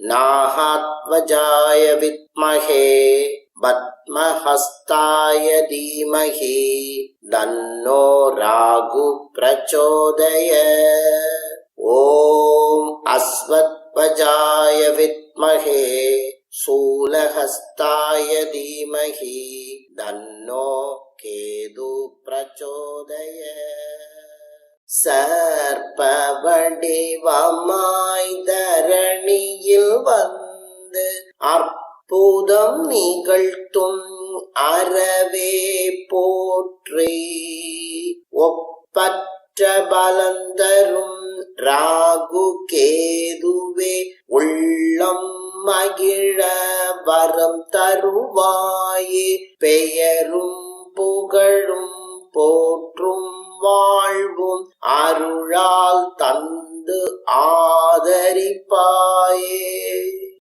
नाहात्वजाय विद्महे पद्महस्ताय धीमहि तन्नो राहु प्रचोदयात्। ॐ अश्वत्थवजाय विद्महे शूलहस्ताय धीमहि तन्नो केतु प्रचोदयात्। சர்ப்பவடிவமாய் தரணியில் வந்து அற்புதம் நிகழ்த்தும் அறவே போற்றி. ஒப்பற்ற பலந்தரும் ராகு கேதுவே உள்ளம் மகிழ வரம் தருவாயே. பெயரும் புகழும் போற்றும் வாழ்வும் அருளால் தந்து ஆதரிப்பாயே.